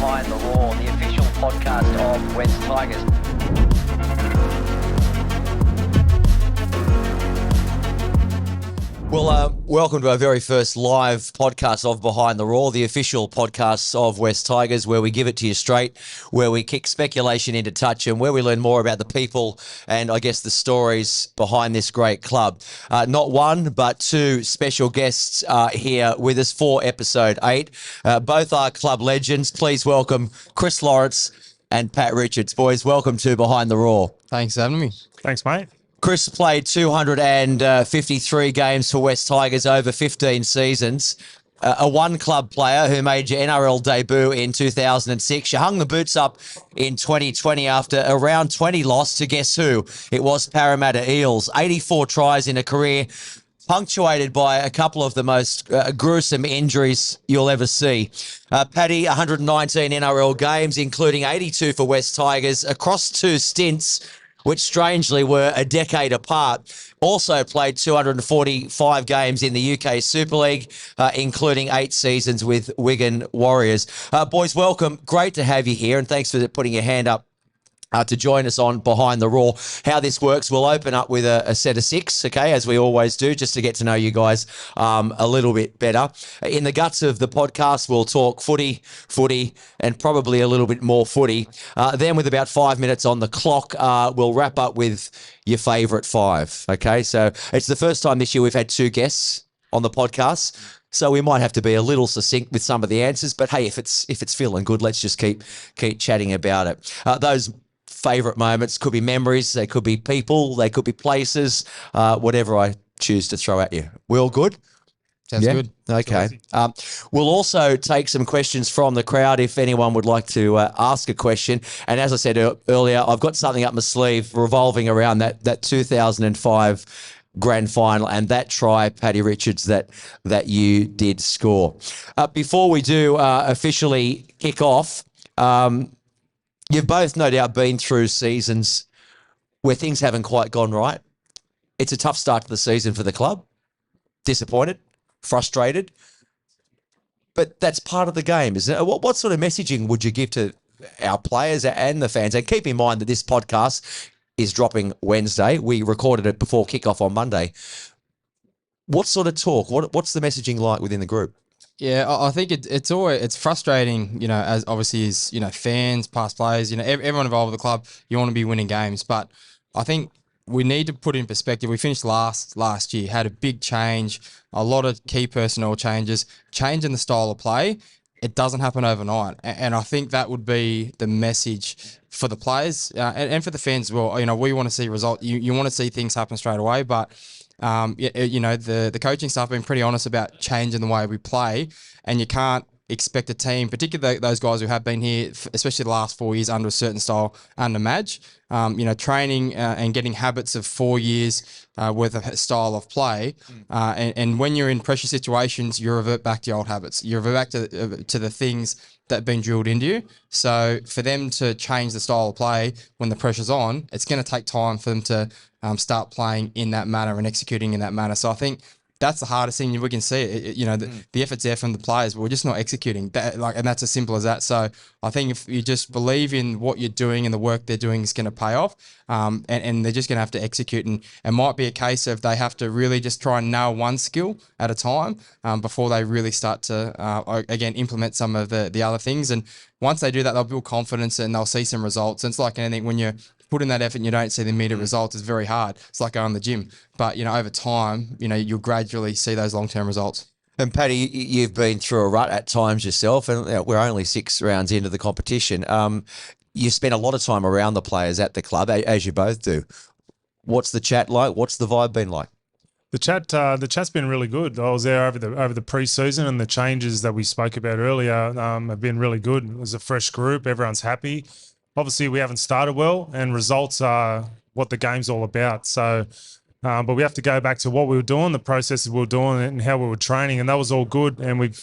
Behind the Roar, the official podcast of West Tigers. Well, welcome to our very first live podcast of Behind the Roar, the official podcast of West Tigers, where we give it to you straight, where we kick speculation into touch, and where we learn more about the people and, I guess, the stories behind this great club. Not one, but two special guests here with us for episode 8. Both are club legends. Please welcome Chris Lawrence and Pat Richards. Boys, welcome to Behind the Roar. Thanks for having me. Thanks, mate. Chris played 253 games for West Tigers over 15 seasons. A one-club player who made your NRL debut in 2006. You hung the boots up in 2020 after a round 20 loss to guess who? It was Parramatta Eels. 84 tries in a career, punctuated by a couple of the most gruesome injuries you'll ever see. Paddy, 119 NRL games, including 82 for West Tigers across 2 stints, which strangely were a decade apart. Also played 245 games in the UK Super League, including 8 seasons with Wigan Warriors. Boys, welcome. Great to have you here, and thanks for putting your hand up to join us on Behind the Roar. How this works, we'll open up with a set of 6, okay, as we always do, just to get to know you guys a little bit better. In the guts of the podcast, we'll talk footy, and probably a little bit more footy. Then with about 5 minutes on the clock, we'll wrap up with your favourite 5, okay? So it's the first time this year we've had 2 guests on the podcast. So we might have to be a little succinct with some of the answers, but hey, if it's feeling good, let's just keep chatting about it. Those favourite moments could be memories, they could be people, they could be places, whatever I choose to throw at you. We all good? Sounds good. Okay. We'll also take some questions from the crowd if anyone would like to ask a question. And as I said earlier, I've got something up my sleeve revolving around that 2005 grand final and that try, Paddy Richards, that you did score. Before we do officially kick off, you've both no doubt been through seasons where things haven't quite gone right. It's a tough start to the season for the club. Disappointed, frustrated, but that's part of the game, isn't it? What sort of messaging would you give to our players and the fans? And keep in mind that this podcast is dropping Wednesday. We recorded it before kickoff on Monday. What sort of talk? What's the messaging like within the group? Yeah, I think it's frustrating, as obviously as, fans, past players, everyone involved with the club, you want to be winning games. But I think we need to put in perspective. We finished last year, had a big change, a lot of key personnel changes, change in the style of play. It doesn't happen overnight. And I think that would be the message for the players and for the fans as well. We want to see result. You want to see things happen straight away, but the coaching staff have been pretty honest about changing the way we play, and you can't expect a team, particularly those guys who have been here, especially the last 4 years, under a certain style, under Madge, training and getting habits of 4 years worth of style of play. And when you're in pressure situations, you revert back to your old habits. You revert back to the things that have been drilled into you. So for them to change the style of play when the pressure's on, it's going to take time for them to start playing in that manner and executing in that manner. So I think that's the hardest thing. We can see it. The effort's there from the players, but we're just not executing that. And that's as simple as that. So I think if you just believe in what you're doing and the work they're doing is going to pay off, and they're just going to have to execute. And it might be a case of they have to really just try and nail one skill at a time before they really start to again implement some of the other things. And once they do that, they'll build confidence and they'll see some results. And it's like anything, when you're put in that effort and you don't see the immediate results, it's very hard. It's like going to the gym. But, over time, you'll gradually see those long-term results. And Paddy, you've been through a rut at times yourself, and we're only 6 rounds into the competition. You spend a lot of time around the players at the club, as you both do. What's the chat like? What's the vibe been like? The chat's been really good. I was there over the pre-season, and the changes that we spoke about earlier have been really good. It was a fresh group. Everyone's happy. Obviously, we haven't started well, and results are what the game's all about. So, but we have to go back to what we were doing, the processes we were doing, and how we were training, and that was all good. And we've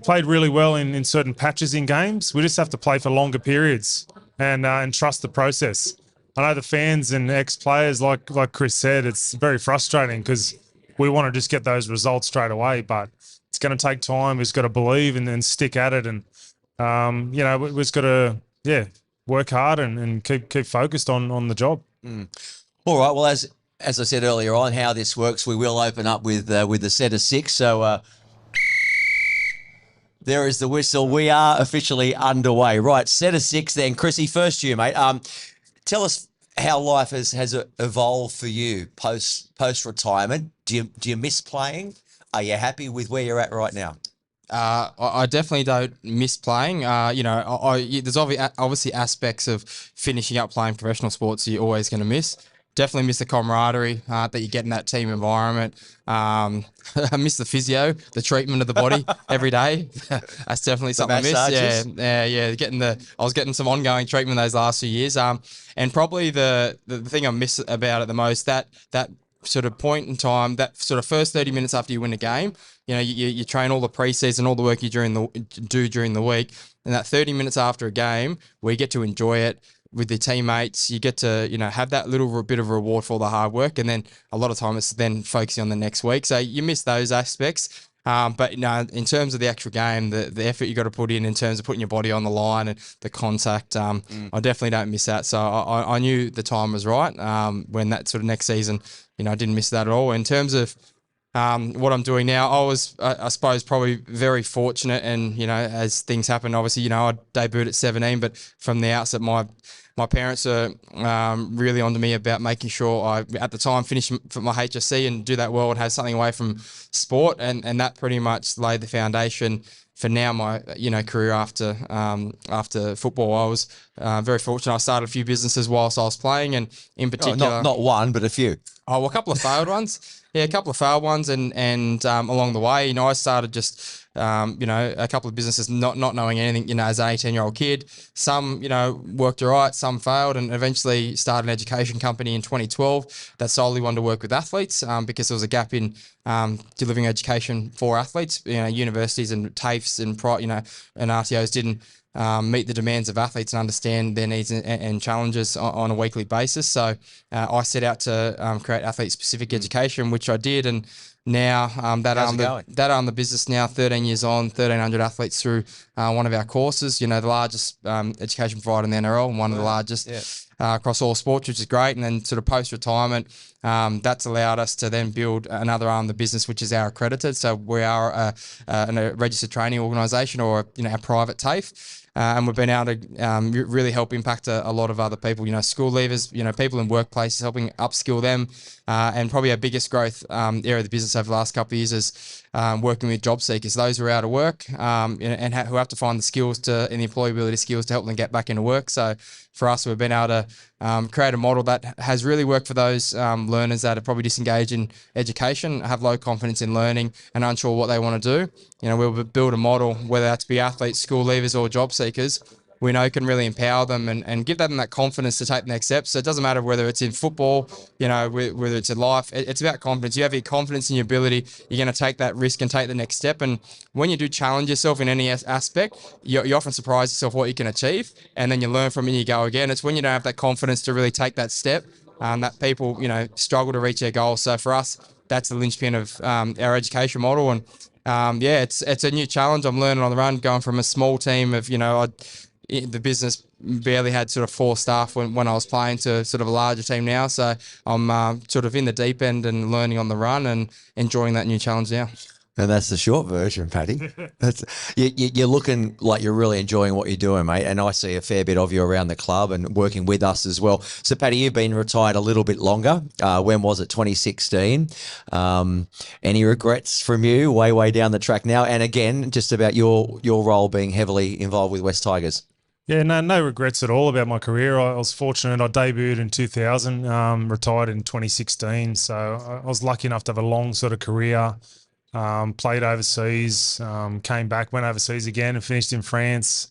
played really well in certain patches in games. We just have to play for longer periods and trust the process. I know the fans and ex-players, like Chris said, it's very frustrating because we want to just get those results straight away, but it's going to take time. We've just got to believe and then stick at it. And We just got to work hard and keep focused on the job. All right. Well, as I said earlier on, how this works, we will open up with the set of six. So there is the whistle. We are officially underway. Right, set of six then. Chrissy, first you, mate. Tell us how life has evolved for you post retirement. Do you miss playing? Are you happy with where you're at right now? I definitely don't miss playing. There's obviously aspects of finishing up playing professional sports you're always going to miss. Definitely miss the camaraderie that you get in that team environment. I miss the physio, the treatment of the body every day. That's definitely something I miss. Yeah. I was getting some ongoing treatment those last few years. And probably the thing I miss about it the most, that sort of point in time, that sort of first 30 minutes after you win a game, you train all the preseason, all the work you do during the week, and that 30 minutes after a game, we get to enjoy it with your teammates. You get to, have that little bit of reward for all the hard work, and then a lot of time it's then focusing on the next week. So you miss those aspects. But in terms of the actual game, the effort you got to put in terms of putting your body on the line and the contact, I definitely don't miss that. So I knew the time was right when that sort of next season, I didn't miss that at all. In terms of what I'm doing now, I was, I suppose, probably very fortunate, and as things happen, obviously, I debuted at 17, but from the outset, my parents are really onto me about making sure I, at the time, finish for my HSC and do that well and have something away from sport, and that pretty much laid the foundation for now my career after football. I was very fortunate. I started a few businesses whilst I was playing, and in particular, not one, but a few. Oh, well, a couple of failed ones. Yeah, a couple of failed ones, and along the way, I started just, a couple of businesses not knowing anything, as an 18-year-old kid. Some, worked all right, some failed, and eventually started an education company in 2012 that solely wanted to work with athletes because there was a gap in delivering education for athletes. Universities and TAFEs and RTOs didn't meet the demands of athletes and understand their needs and challenges on a weekly basis. So I set out to create athlete-specific education, which I did, and now that arm the business now, 13 years on, 1,300 athletes through one of our courses. The largest education provider in the NRL, and one of the largest across all sports, which is great. And then sort of post-retirement, that's allowed us to then build another arm of the business, which is our accredited. So we are a registered training organisation, or a private TAFE. And we've been able to really help impact a lot of other people, school leavers, people in workplaces, helping upskill them. And probably our biggest growth area of the business over the last couple of years is working with job seekers, those who are out of work and who have to find the skills and the employability skills to help them get back into work. So for us, we've been able to create a model that has really worked for those learners that are probably disengaged in education, have low confidence in learning, and unsure what they want to do. We'll build a model, whether that's be athletes, school leavers, or job seekers, we know can really empower them and give them that confidence to take the next steps. So it doesn't matter whether it's in football, whether it's in life, it's about confidence. You have your confidence in your ability, you're going to take that risk and take the next step. And when you do challenge yourself in any aspect, you often surprise yourself what you can achieve, and then you learn from it and you go again. It's when you don't have that confidence to really take that step that people, struggle to reach their goals. So for us, that's the linchpin of our education model. And it's a new challenge. I'm learning on the run, going from a small team of, the business barely had sort of 4 staff when I was playing, to sort of a larger team now. So I'm sort of in the deep end and learning on the run and enjoying that new challenge now. And that's the short version, Paddy. You're looking like you're really enjoying what you're doing, mate. And I see a fair bit of you around the club and working with us as well. So, Paddy, you've been retired a little bit longer. When was it? 2016. Any regrets from you way down the track now? And again, just about your role being heavily involved with West Tigers. Yeah, no regrets at all about my career. I was fortunate. I debuted in 2000, retired in 2016. So I was lucky enough to have a long sort of career. Played overseas, came back, went overseas again, and finished in France.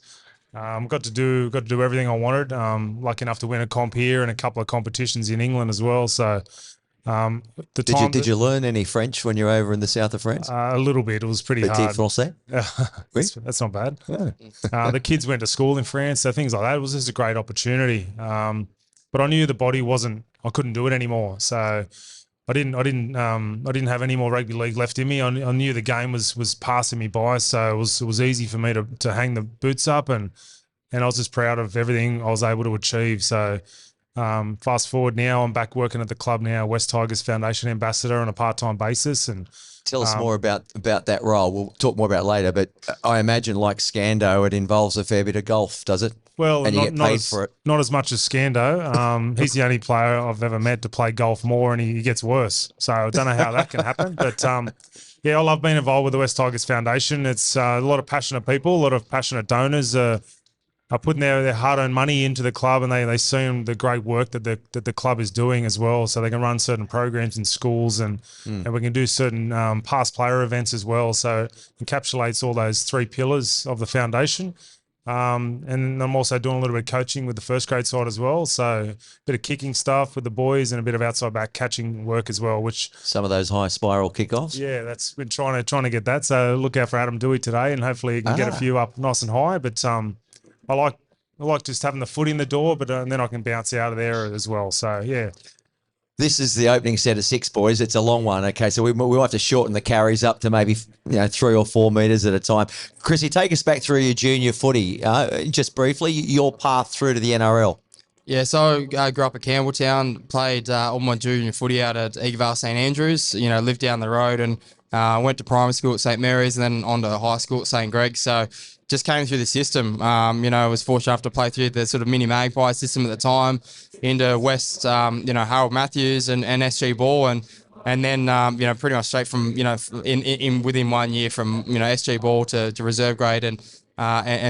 Got to do everything I wanted. Lucky enough to win a comp here and a couple of competitions in England as well. So did you learn any French when you were over in the south of France? A little bit. It was pretty hard. Français? That's not bad. Yeah. The kids went to school in France, so things like that. It was just a great opportunity. But I knew the body I couldn't do it anymore. So I didn't have any more rugby league left in me. I knew the game was passing me by, so it was easy for me to hang the boots up, and I was just proud of everything I was able to achieve. So fast forward now, I'm back working at the club now, West Tigers Foundation ambassador on a part-time basis, and Tell us more about that role. We'll talk more about it later, but I imagine like Scando, it involves a fair bit of golf, does it? well, And you get paid as, for it. not as much as Scando. He's the only player I've ever met to play golf more, and he gets worse. So I don't know how that can happen, but yeah, I love being involved with the West Tigers Foundation. It's a lot of passionate people, a lot of passionate donors. Are putting their hard-earned money into the club, and they see the great work that the club is doing as well. So they can run certain programs in schools, and we can do certain past player events as well. So it encapsulates all those three pillars of the foundation. And I'm also doing a little bit of coaching with the first grade side as well. So a bit of kicking stuff with the boys and a bit of outside back catching work as well, which Some of those high spiral kickoffs. yeah, that's been trying to get that. So look out for Adam Dewey today, and hopefully he can get a few up nice and high. But I like just having the foot in the door, but and then I can bounce out of there as well. So yeah, This is the opening set of 6, boys. It's a long one. Okay, so we'll have to shorten the carries up to maybe 3 or 4 metres at a time. Chrissy, take us back through your junior footy, just briefly, your path through to the NRL. Yeah, so I grew up at Campbelltown, played all my junior footy out at Eagvale St Andrews, lived down the road, and went to primary school at St Mary's and then on to high school at St Greg's. So just came through the system. I was fortunate enough to play through the sort of mini Magpie system at the time into West, Harold Matthews and SG Ball, and then pretty much straight from in within 1 year from SG Ball to reserve grade and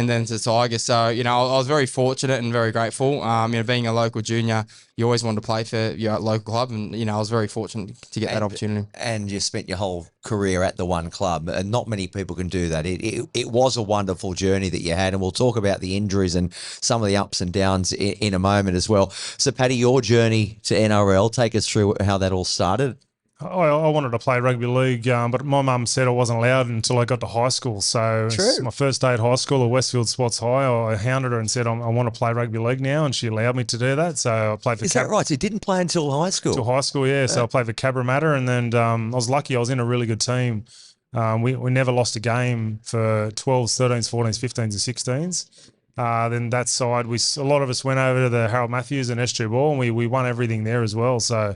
then to Tigers. So, I was very fortunate and very grateful. Being a local junior, you always wanted to play for your local club, and I was very fortunate to get that opportunity. And you spent your whole career at the one club, and not many people can do that. It was a wonderful journey that you had, and we'll talk about the injuries and some of the ups and downs in a moment as well. So, Paddy, your journey to NRL, take us through how that all started. I wanted to play rugby league, but my mum said I wasn't allowed until I got to high school. So my first day at high school at Westfield Sports High, I hounded her and said, I want to play rugby league now, and she allowed me to do that. So I played for Is that right? So you didn't play until high school? Until high school, yeah. So I played for Parramatta, and then I was lucky I was in a really good team. We never lost a game for 12s, 13s, 14s, 15s and 16s. Then that side, a lot of us went over to the Harold Matthews and SG Ball, and we won everything there as well. So,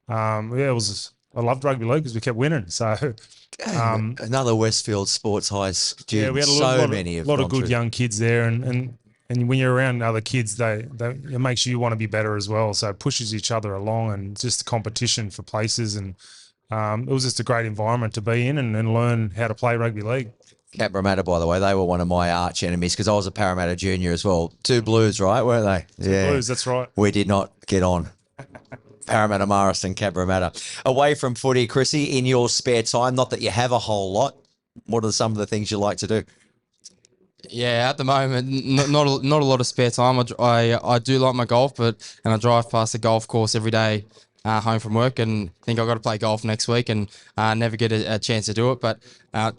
it was... I loved rugby league because we kept winning. So another Westfield Sports High student. yeah, we had a lot of good young kids there, and when you're around other kids, it makes you want to be better as well. So it pushes each other along, and just competition for places, and it was just a great environment to be in and learn how to play rugby league. Parramatta, by the way, they were one of my arch enemies because I was a Parramatta junior as well. 2 Blues, right, weren't they? Yeah, Blues, that's right. We did not get on. Parramatta, Morrison, Cabramatta. Away from footy, Chrissy, in your spare time, not that you have a whole lot, what are some of the things you like to do? Yeah, at the moment, not a lot of spare time. I do like my golf, and I drive past the golf course every day home from work, and think I've got to play golf next week, and never get a chance to do it. But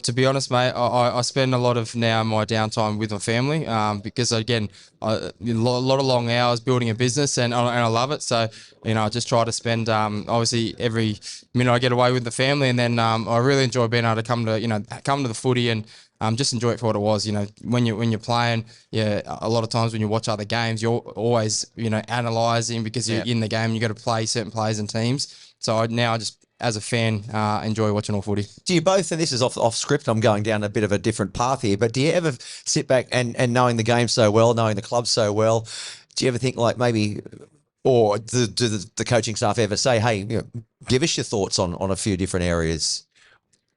to be honest, mate, I spend a lot of now my downtime with my family because, again, a lot of long hours building a business, and I love it. So, I just try to spend, obviously, every minute I get away with the family, and then I really enjoy being able to come to the footy and just enjoy it for what it was. When you're playing, a lot of times when you watch other games, you're always analysing because you're in the game. You got to play certain players and teams. So I just, as a fan, enjoy watching all footy. Do you both, and this is off script, I'm going down a bit of a different path here, but do you ever sit back and knowing the game so well, knowing the club so well, do you ever think like maybe, or do the coaching staff ever say, hey, give us your thoughts on a few different areas?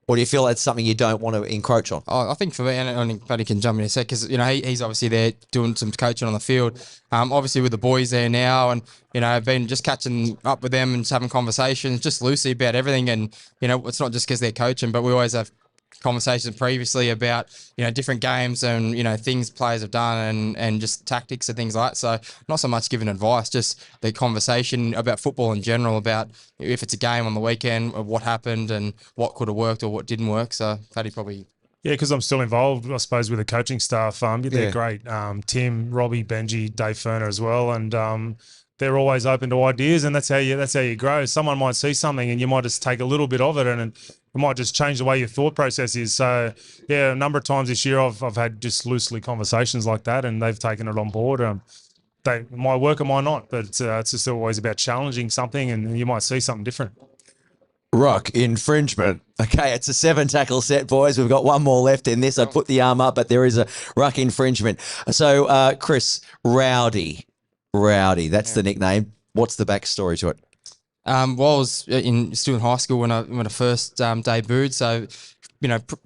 Or do you feel that's something you don't want to encroach on? I think for me, and I think Paddy can jump in a sec, because he's obviously there doing some coaching on the field. Obviously with the boys there now, and I've been just catching up with them and just having conversations just loosely about everything. And it's not just because they're coaching, but we always have conversations previously about different games and things players have done and just tactics and things like that. So not so much giving advice, just the conversation about football in general, about if it's a game on the weekend, of what happened and what could have worked or what didn't work. So Paddy probably... Yeah, because I'm still involved, I suppose, with the coaching staff. They're great. Tim, Robbie, Benji, Dave Ferner as well, and they're always open to ideas, and that's how you grow. Someone might see something, and you might just take a little bit of it, and it might just change the way your thought process is. So, yeah, a number of times this year I've had just loosely conversations like that, and they've taken it on board. They might work or might not, but it's just always about challenging something, and you might see something different. Ruck infringement. Okay, it's a 7-tackle set, boys. We've got one more left in this. I put the arm up, but there is a ruck infringement. So, Chris, Rowdy. That's the nickname. What's the backstory to it? Well, I was still in high school when I first debuted. So,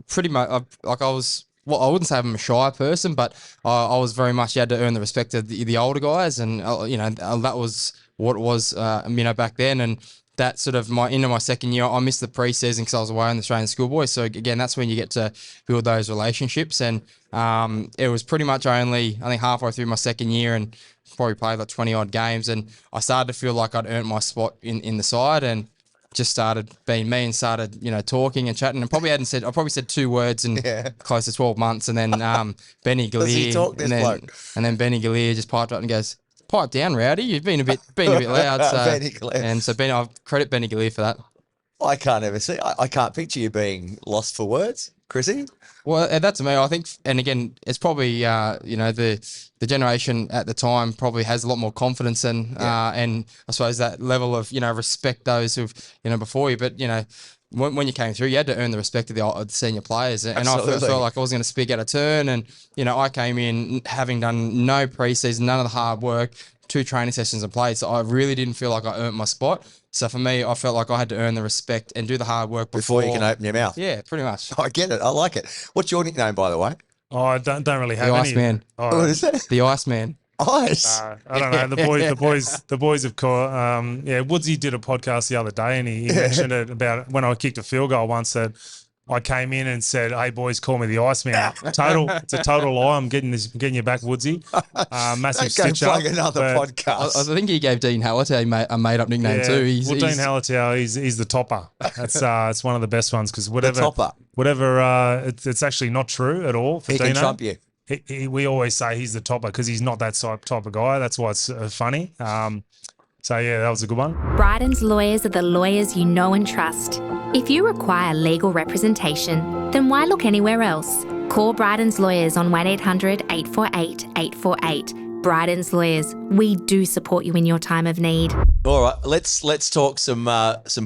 pretty much I was. Well, I wouldn't say I'm a shy person, but I was very much, you had to earn the respect of the older guys, and that was what it was back then. And that sort of into my second year, I missed the pre-season because I was away on the Australian schoolboys. So again, that's when you get to build those relationships. And it was pretty much only, I think, halfway through my second year, and probably played like 20 odd games, and I started to feel like I'd earned my spot in the side, and just started being me and started, talking and chatting, and I probably said 2 words in close to 12 months. And then Benny Gallier, and then Benny Gallier just piped up and goes, "Pipe down, Rowdy. You've been a bit loud." So, Benny Gallier. And so I credit Benny Gallier for that. I can't ever see. I can't picture you being lost for words, Chrissy. Well, that's me. I think, and again, it's probably the generation at the time probably has a lot more confidence and I suppose that level of respect those who've before you. But when you came through, you had to earn the respect of the senior players, and I felt like I was going to speak out of turn. And I came in having done no preseason, none of the hard work, 2 training sessions and played, so I really didn't feel like I earned my spot. So for me, I felt like I had to earn the respect and do the hard work before you can open your mouth. Yeah, pretty much. I get it. I like it. What's your nickname, by the way? Oh, I don't really have The any. Iceman. Oh, What is that? The Iceman. Ice. I don't know. The boys have caught. Woodsy did a podcast the other day, and he mentioned it about when I kicked a field goal once. That I came in and said, "Hey boys, call me the Iceman." It's a total lie. I'm getting you back, Woodsy. Massive stitch up. Another podcast. I think he gave Dean Halliday a made up nickname too. Dean Halliday, he's the topper. That's it's one of the best ones because whatever. topper. It's actually not true at all for He Dino. can trump you. We always say he's the topper because he's not that type of guy. That's why it's funny. So, yeah, that was a good one. Bryden's lawyers are the lawyers you know and trust. If you require legal representation, then why look anywhere else? Call Bryden's lawyers on 1800 848 848. Bryden's lawyers, we do support you in your time of need. All right, let's talk some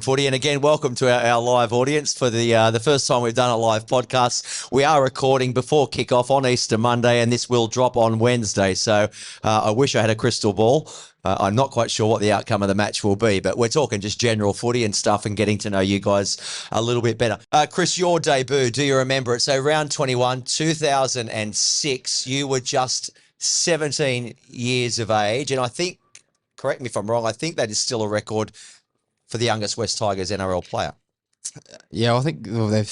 footy. And again, welcome to our live audience for the first time we've done a live podcast. We are recording before kickoff on Easter Monday, and this will drop on Wednesday. So I wish I had a crystal ball. I'm not quite sure what the outcome of the match will be, but we're talking just general footy and stuff and getting to know you guys a little bit better. Chris, your debut, do you remember it? So round 21, 2006, you were just 17 years of age, and I think, correct me if I'm wrong, I think that is still a record for the youngest West Tigers NRL player. Yeah, I think they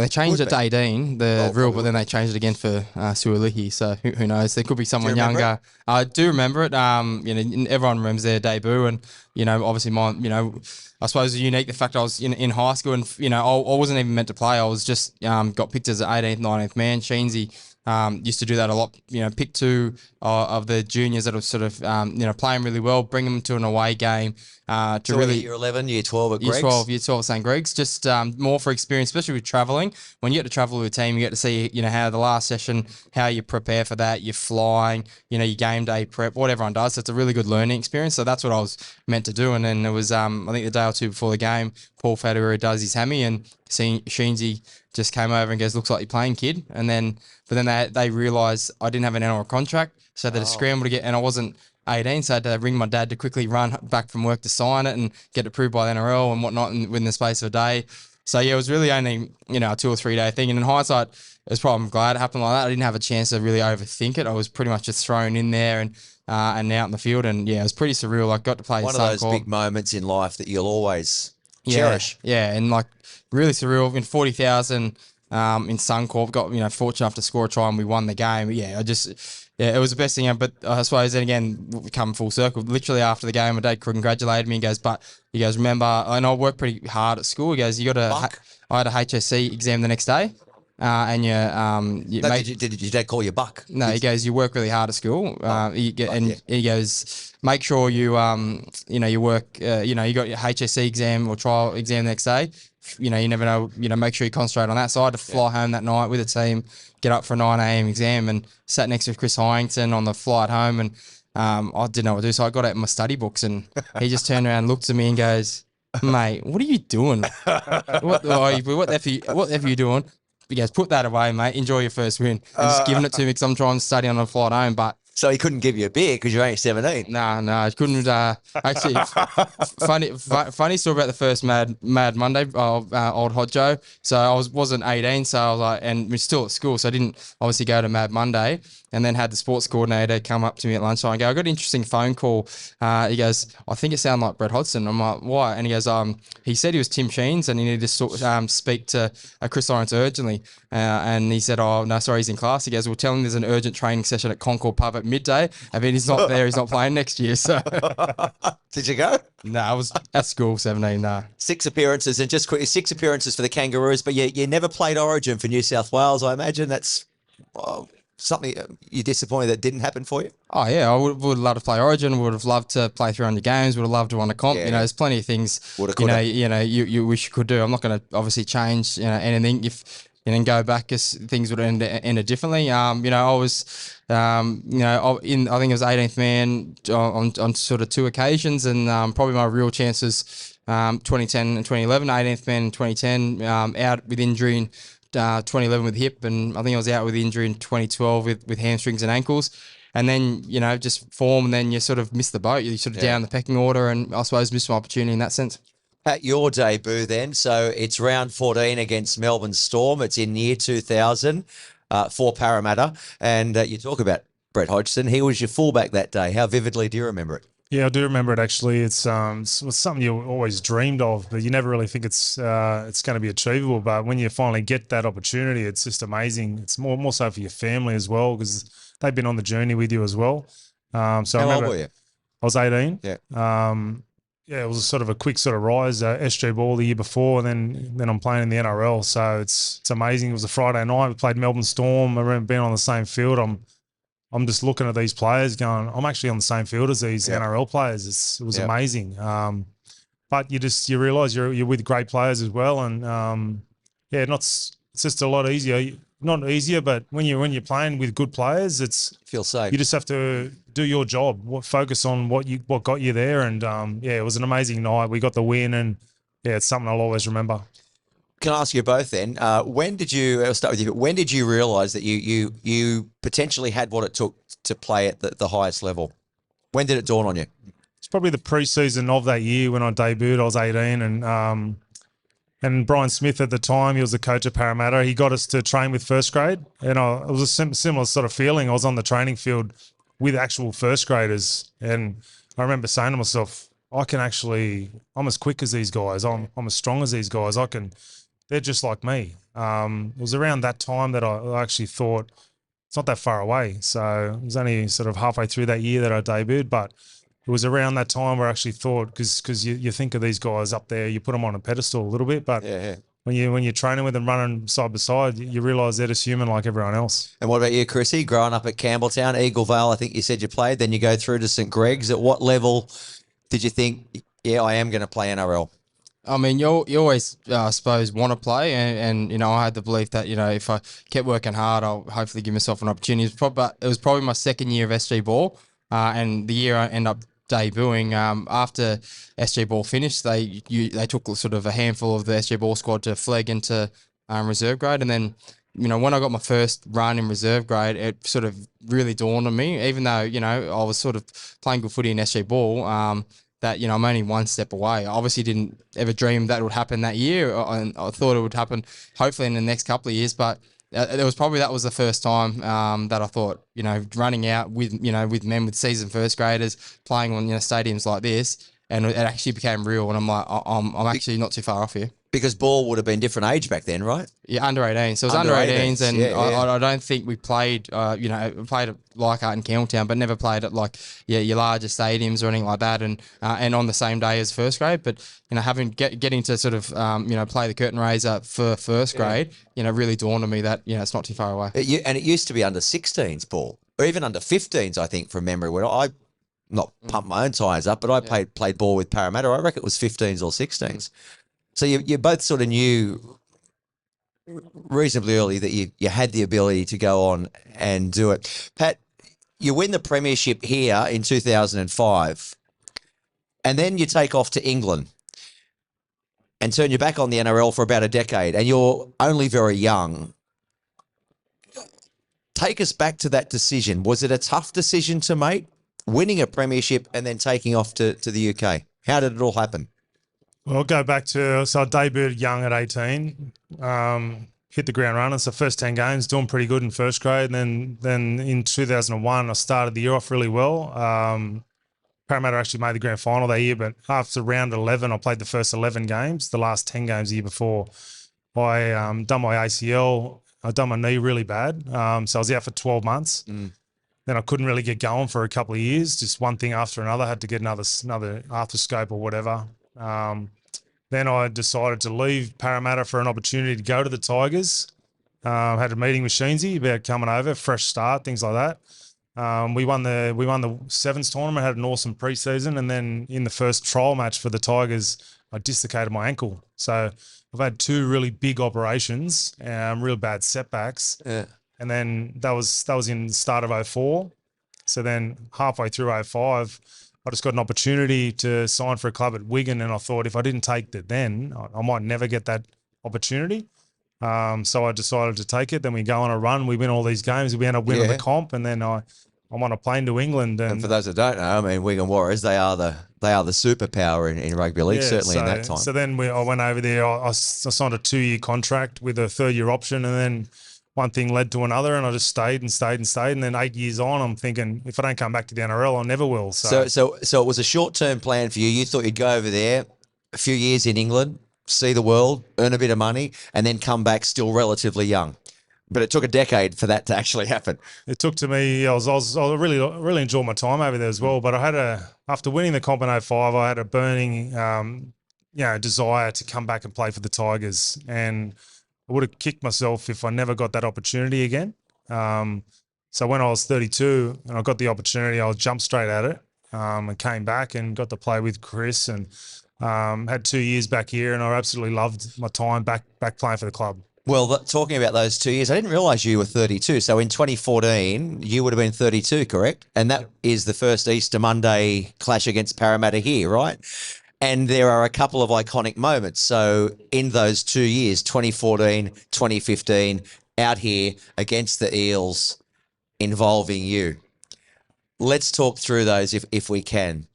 changed it to 18, rule, but then they changed it again for Suolihi. So who knows? There could be someone younger. I do remember it. Everyone remembers their debut, and obviously mine. I suppose it was unique the fact I was in high school, and I wasn't even meant to play. I was just got picked as an 18th, 19th man. Sheensy used to do that a lot. Pick 2 of the juniors that were sort of playing really well, bring them to an away game. To really year 11, year 12 at Greg's. Year 12 at St. Greg's, just more for experience, especially with travelling. When you get to travel with a team, you get to see, how the last session, how you prepare for that, you're flying, your game day prep, what everyone does. So it's a really good learning experience. So that's what I was meant to do. And then it was, I think the day or two before the game, Paul Federer does his hammy, and Sheensy just came over and goes, "Looks like you're playing, kid." And then, they realised I didn't have an NRL contract, so they had to scramble to get, and I wasn't 18, so I had to ring my dad to quickly run back from work to sign it and get it approved by the NRL and whatnot within the space of a day. So yeah, it was really only, a 2 or 3 day thing. And in hindsight, I'm glad it happened like that. I didn't have a chance to really overthink it. I was pretty much just thrown in there and out in the field. And yeah, it was pretty surreal. I got to play one of those big moments in life that you'll always cherish. Yeah, and really surreal. In 40,000 in Suncorp, got fortunate enough to score a try and we won the game. Yeah, it was the best thing. But I suppose then again, we come full circle. Literally after the game, my dad congratulated me. He goes, remember, and I worked pretty hard at school. He goes, I had a HSC exam the next day. and No, did your dad call you Buck? no, he goes, you work really hard at school. He goes, make sure you you work. You got your HSC exam or trial exam the next day. You never know. Make sure you concentrate on that. So I had to fly home that night with the team, get up for a 9 a.m. exam, and sat next to Chris Hyington on the flight home, and I didn't know what to do. So I got out my study books, and he just turned around, looked at me, and goes, "Mate, what are you doing? What the F are you doing?" He goes, "Put that away, mate. Enjoy your first win." And just giving it to me because I'm trying to study on the flight home. But So he couldn't give you a beer because you're only 17. no, I couldn't. Actually, funny story about the first Mad Monday, old Hot Joe. So I wasn't 18, so I was like, and we're still at school, so I didn't obviously go to Mad Monday. And then had the sports coordinator come up to me at lunchtime and go, "I got an interesting phone call." He goes, "I think it sounded like Brett Hodgson." I'm like, "Why?" And he goes, he said he was Tim Sheens and he needed to speak to Chris Lawrence urgently. And he said, "Oh, no, sorry, he's in class." He goes, "We'll tell him there's an urgent training session at Concord Pub at midday. And then he's not there, he's not playing next year." So, Did you go? no, I was at school, 17, no. 6 appearances, and just quickly, 6 appearances for the Kangaroos, but you never played Origin for New South Wales. I imagine that's something you're disappointed that didn't happen for you. Oh, yeah, I would have loved to play Origin, would have loved to play 300 games, would have loved to won a comp. Yeah. There's plenty of things, Woulda, you wish you could do. I'm not going to obviously change anything if and then go back because things would have ended differently. I was, I think it was 18th man on sort of 2 occasions, and probably my real chances, 2010 and 2011, 18th man in 2010, out with injury in 2011 with hip, and I think I was out with injury in 2012 with hamstrings and ankles. And then, just form, and then you sort of miss the boat. You're sort of down the pecking order, and I suppose missed my opportunity in that sense. At your debut then, so it's round 14 against Melbourne Storm. It's in year 2000 for Parramatta. And you talk about Brett Hodgson. He was your fullback that day. How vividly do you remember it? Yeah, I do remember it actually. It's something you always dreamed of, but you never really think it's going to be achievable. But when you finally get that opportunity, it's just amazing. It's more so for your family as well because they've been on the journey with you as well. So How old were you? I was 18. Yeah. It was sort of a quick sort of rise. SG Ball the year before, and then I'm playing in the NRL. So it's amazing. It was a Friday night. We played Melbourne Storm. I remember being on the same field. I'm just looking at these players going, I'm actually on the same field as these NRL players. It was amazing. But you realise you're with great players as well. And it's just a lot easier. Not easier, but when you're playing with good players, Feel safe. you just have to do your job, focus on what got you there. And it was an amazing night. We got the win, and it's something I'll always remember. Can I ask you both then? When did you? I'll start with you. When did you realise that you potentially had what it took to play at the highest level? When did it dawn on you? It's probably the pre-season of that year when I debuted. I was 18, and Brian Smith at the time, he was the coach at Parramatta. He got us to train with first grade, and it was a similar sort of feeling. I was on the training field with actual first graders, and I remember saying to myself, I'm as quick as these guys. I'm as strong as these guys. They're just like me. It was around that time that I actually thought it's not that far away. So it was only sort of halfway through that year that I debuted, but it was around that time where I actually thought, because you think of these guys up there, you put them on a pedestal a little bit, but when you're training with them, running side by side, you realise they're just human like everyone else. And what about you, Chrissy? Growing up at Campbelltown, Eagle Vale, I think you said you played. Then you go through to St Greg's. At what level did you think, I am going to play NRL? I mean, you always, I suppose, want to play, and I had the belief that if I kept working hard, I'll hopefully give myself an opportunity. It was probably my second year of SG Ball, and the year I ended up debuting. After SG Ball finished, they took sort of a handful of the SG Ball squad to flag into reserve grade, and then when I got my first run in reserve grade, it sort of really dawned on me. Even though I was sort of playing good footy in SG Ball, that I'm only one step away. I obviously didn't ever dream that would happen that year, and I thought it would happen hopefully in the next couple of years, but. That was the first time that I thought, running out with men with seasoned first graders playing on stadiums like this, and it actually became real. And I'm like, I'm actually not too far off here. Because ball would have been different age back then, right? Yeah, under 18. So it was Under under 18s, 18s, and yeah. I don't think we played, we played at Leichhardt and Campbelltown, but never played at your larger stadiums or anything like that, and on the same day as first grade. But getting to sort of play the curtain raiser for first grade, really dawned on me that it's not too far away. And it used to be under 16s ball, or even under 15s, I think, from memory. When I not pumped my own tyres up, but I played ball with Parramatta. I reckon it was 15s or 16s. So you both sort of knew reasonably early that you had the ability to go on and do it. Pat, you win the premiership here in 2005, and then you take off to England and turn your back on the NRL for about a decade, and you're only very young. Take us back to that decision. Was it a tough decision to make, winning a premiership and then taking off to the UK? How did it all happen? Well, I'll go back to, so I debuted young at 18, hit the ground running. So first 10 games, doing pretty good in first grade. And then in 2001, I started the year off really well. Parramatta actually made the grand final that year, but after round 11, I played the first 11 games. The last 10 games the year before, I done my ACL. I done my knee really bad. So I was out for 12 months. Then I couldn't really get going for a couple of years. Just one thing after another. Had to get another arthroscope or whatever. Then I decided to leave Parramatta for an opportunity to go to the Tigers. Had a meeting with Sheensy about coming over, fresh start, things like that. We won the sevens tournament, had an awesome preseason, and then in the first trial match for the Tigers, I dislocated my ankle. So I've had two really big operations, real bad setbacks. Yeah. And then that was in the start of 04. So then halfway through 05, I just got an opportunity to sign for a club at Wigan, and I thought if I didn't take it then, I might never get that opportunity. So I decided to take it. Then we go on a run. We win all these games. We end up winning the comp, and then I'm on a plane to England. And for those that don't know, I mean, Wigan Warriors, they are the superpower in rugby league, certainly in that time. So then I went over there. I signed a 2-year contract with a 3rd-year option, and then one thing led to another, and I just stayed. And then 8 years on, I'm thinking, if I don't come back to the NRL, I never will. So it was a short-term plan for you. You thought you'd go over there, a few years in England, see the world, earn a bit of money, and then come back still relatively young. But it took a decade for that to actually happen. It took to me. I really enjoyed my time over there as well. But after winning the comp in 05, I had a burning, desire to come back and play for the Tigers, and I would have kicked myself if I never got that opportunity again. So when I was 32 and I got the opportunity, I jumped straight at it and came back and got to play with Chris, and had 2 years back here, and I absolutely loved my time back playing for the club. Well, talking about those 2 years, I didn't realise you were 32. So in 2014, you would have been 32, correct? And that is the first Easter Monday clash against Parramatta here, right? And there are a couple of iconic moments. So in those 2 years, 2014, 2015, out here against the Eels, involving you. Let's talk through those if we can.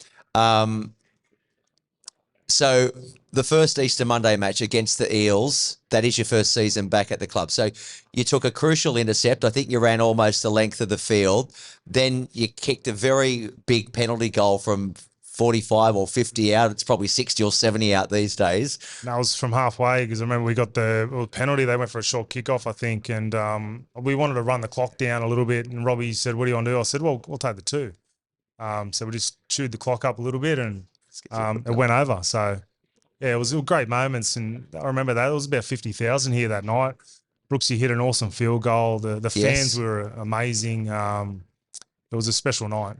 So the first Easter Monday match against the Eels, that is your first season back at the club. So you took a crucial intercept. I think you ran almost the length of the field. Then you kicked a very big penalty goal from 45 or 50 out. It's probably 60 or 70 out these days. That was from halfway, because I remember we got the penalty. They went for a short kickoff, I think, and we wanted to run the clock down a little bit. And Robbie said, "What do you want to do?" I said, "Well, we'll take the 2." So we just chewed the clock up a little bit, and it went over. So yeah, it was great moments, and I remember that. It was about 50,000 here that night. Brooksy hit an awesome field goal. The fans were amazing. It was a special night.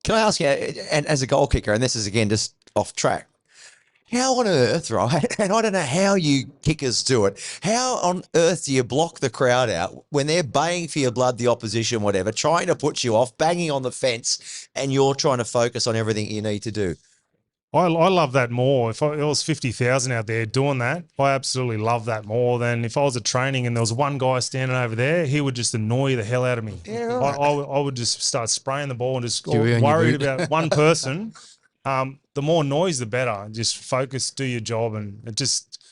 Can I ask you, and as a goal kicker, and this is again just off track, how on earth, right? And I don't know how you kickers do it. How on earth do you block the crowd out when they're baying for your blood, the opposition, whatever, trying to put you off, banging on the fence, and you're trying to focus on everything you need to do? I love that more. If it was 50,000 out there doing that, I absolutely love that more than if I was at training and there was one guy standing over there. He would just annoy the hell out of me. Yeah, right. I would just start spraying the ball and just worried about one person. The more noise, the better. Just focus, do your job, and it just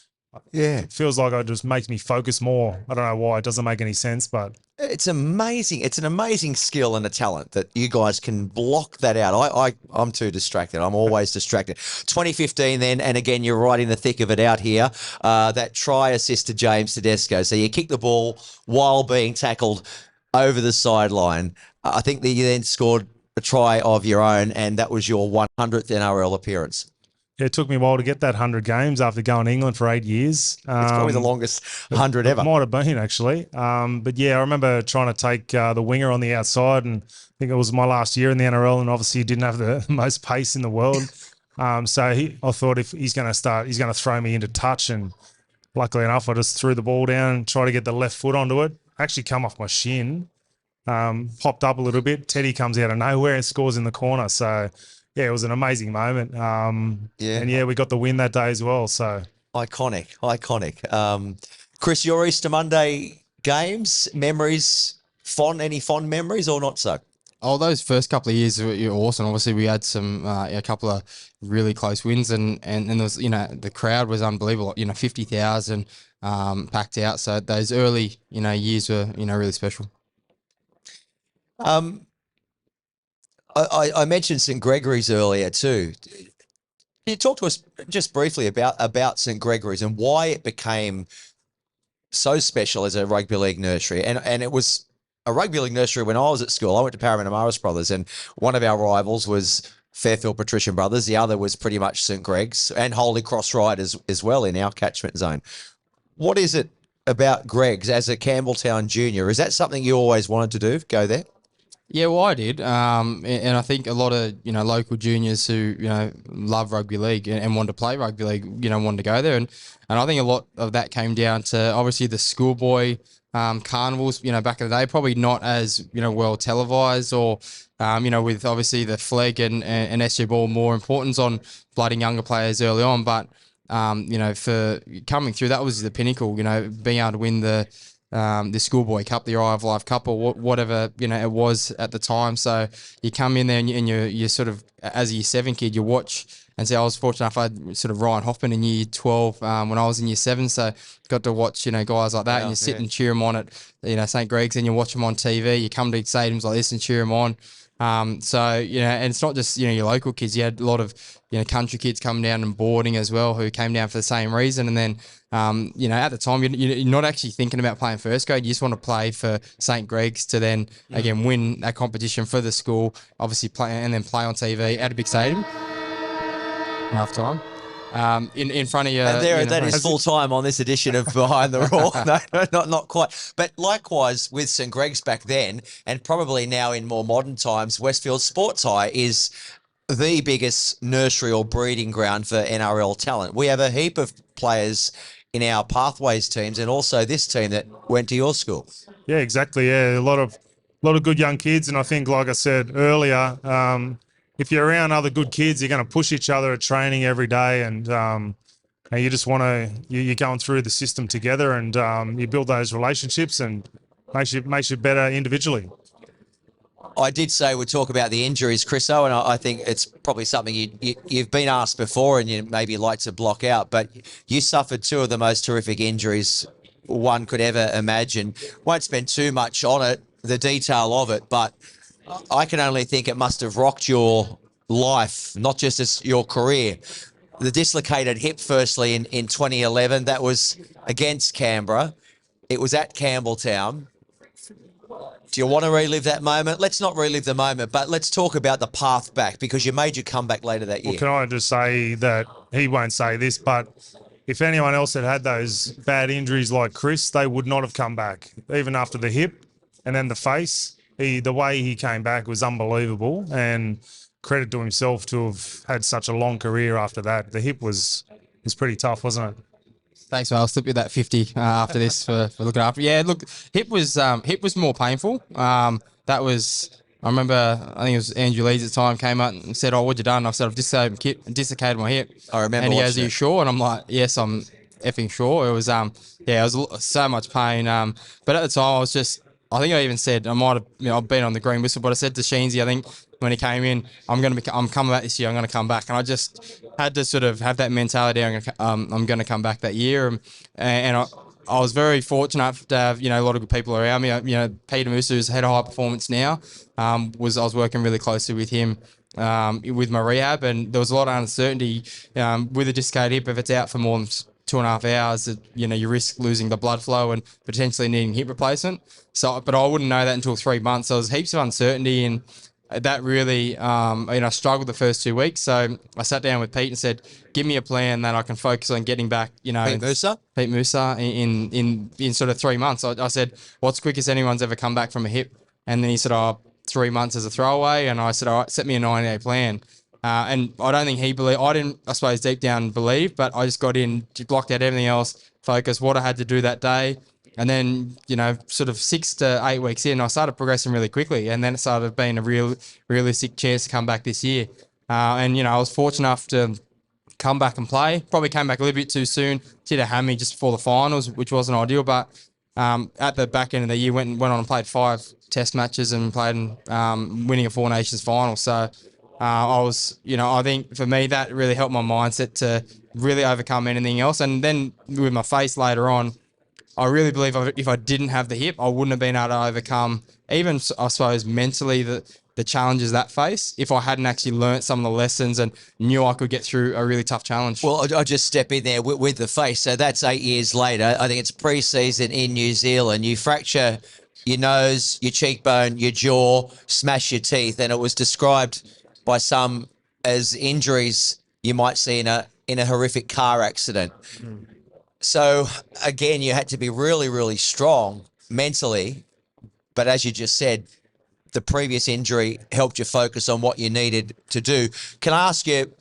Yeah. It feels like it just makes me focus more. I don't know why. It doesn't make any sense, but It's amazing. It's an amazing skill and a talent that you guys can block that out. I'm too distracted. I'm always distracted. 2015 then, and again, you're right in the thick of it out here. That try assist to James Tedesco. So you kick the ball while being tackled over the sideline. I think that you then scored a try of your own, and that was your 100th NRL appearance. it took me a while to get that 100 games after going to England for 8 years. It's probably the longest 100 ever. It might have been, actually. But yeah, I remember trying to take the winger on the outside, and I think it was my last year in the NRL, and obviously he didn't have the most pace in the world. So I thought if he's going to throw me into touch, and luckily enough, I just threw the ball down and tried to get the left foot onto it. Actually come off my shin, popped up a little bit. Teddy comes out of nowhere and scores in the corner. So yeah, it was an amazing moment. And yeah, we got the win that day as well. So Iconic. Chris, your Easter Monday games, memories, any fond memories or not so? Oh, those first couple of years were awesome. Obviously, we had a couple of really close wins, and there was, the crowd was unbelievable. 50,000 packed out. So those early, years were, really special. I mentioned St Gregory's earlier too. Can you talk to us just briefly about St Gregory's and why it became so special as a rugby league nursery? And it was a rugby league nursery when I was at school. I went to Parramatta Morris Brothers, and one of our rivals was Fairfield Patrician Brothers. The other was pretty much St Greg's and Holy Cross Riders as well in our catchment zone. What is it about Greg's as a Campbelltown junior? Is that something you always wanted to do, go there? Yeah, well, I did, and I think a lot of local juniors who love rugby league and want to play rugby league, wanted to go there, and I think a lot of that came down to obviously the schoolboy carnivals, back in the day, probably not as well televised, or with obviously the flag and SG ball more importance on blooding younger players early on, but for coming through, that was the pinnacle, being able to win the schoolboy cup, the Eye of Life Cup, or whatever it was at the time. So you come in there and you're sort of, as a year 7 kid, you watch and say, I was fortunate enough, I had sort of Ryan Hoffman in year 12 when I was in year 7, so got to watch guys like that, and you sit and cheer them on at St Greg's, and you watch them on TV. You come to stadiums like this and cheer them on. And it's not just your local kids. You had a lot of country kids coming down and boarding as well, who came down for the same reason. And then at the time you're not actually thinking about playing first grade. You just want to play for St Greg's to then again win that competition for the school. Obviously play and then play on TV at a big stadium. Half time. In front of you. And that is full time on this edition of Behind the Roar. No, not quite. But likewise with St Greg's back then, and probably now in more modern times, Westfield Sports High is the biggest nursery or breeding ground for NRL talent. We have a heap of players in our pathways teams, and also this team that went to your school. yeah, exactly. Yeah, a lot of good young kids, and I think, like I said earlier, if you're around other good kids, you're going to push each other at training every day, and you just want to you're going through the system together, and you build those relationships, and makes you better individually. I did say we'd talk about the injuries, Chriso, and I think it's probably something you've been asked before and you maybe like to block out, but you suffered 2 of the most horrific injuries one could ever imagine. Won't spend too much on it, the detail of it, but I can only think it must have rocked your life, not just as your career. The dislocated hip, firstly, in 2011, that was against Canberra. It was at Campbelltown. Do you want to relive that moment? Let's not relive the moment, but let's talk about the path back, because you made your comeback later that year. Well, can I just say that he won't say this, but if anyone else had those bad injuries like Chris, they would not have come back, even after the hip and then the face. The way he came back was unbelievable, and credit to himself to have had such a long career after that. The hip was pretty tough, wasn't it? Thanks, mate. I'll slip you that 50 after this for looking after. Yeah, look, hip was more painful. I remember, I think it was Andrew Leeds at the time, came up and said, "Oh, what'd you done?" I said, "I've dislocated my hip." I remember. And he goes, "Are you sure?" And I'm like, "Yes, I'm effing sure." It was so much pain. But at the time, I was just I think I even said I might have, I've been on the green whistle, but I said to Sheensy, I think when he came in, I'm coming back this year. I'm going to come back, and I just had to sort of have that mentality. I'm going to come back that year, and I was very fortunate to have a lot of good people around me. Peter Musa, who's head of high performance now, I was working really closely with him. With my rehab, and there was a lot of uncertainty with a dislocated hip. If it's out for more than 2.5 hours, you risk losing the blood flow and potentially needing hip replacement. So, but I wouldn't know that until 3 months. So there was heaps of uncertainty, and that really, I struggled the first 2 weeks. So I sat down with Pete and said, "Give me a plan that I can focus on getting back." Pete Musa in sort of 3 months. I said, "What's quickest anyone's ever come back from a hip?" And then he said, "Oh, 3 months as a throwaway," and I said, "All right, set me a 90-day plan." And I don't think he believed. I didn't, I suppose, deep down believe, but I just got in, blocked out everything else, focused what I had to do that day, and then sort of 6 to 8 weeks in, I started progressing really quickly, and then it started being a realistic chance to come back this year. And I was fortunate enough to come back and play. Probably came back a little bit too soon. Did a hammy just before the finals, which wasn't ideal, but at the back end of the year, went on and played 5 test matches and played winning a Four Nations final. So I was, I think for me that really helped my mindset to really overcome anything else. And then with my face later on, I really believe if I didn't have the hip, I wouldn't have been able to overcome even, I suppose, mentally the challenges that face if I hadn't actually learnt some of the lessons and knew I could get through a really tough challenge. Well, I'll just step in there with the face. So that's 8 years later. I think it's pre-season in New Zealand. You fracture your nose, your cheekbone, your jaw, smash your teeth, and it was described by some as injuries you might see in a horrific car accident. So again, you had to be really, really strong mentally. But as you just said, the previous injury helped you focus on what you needed to do. Can I ask you,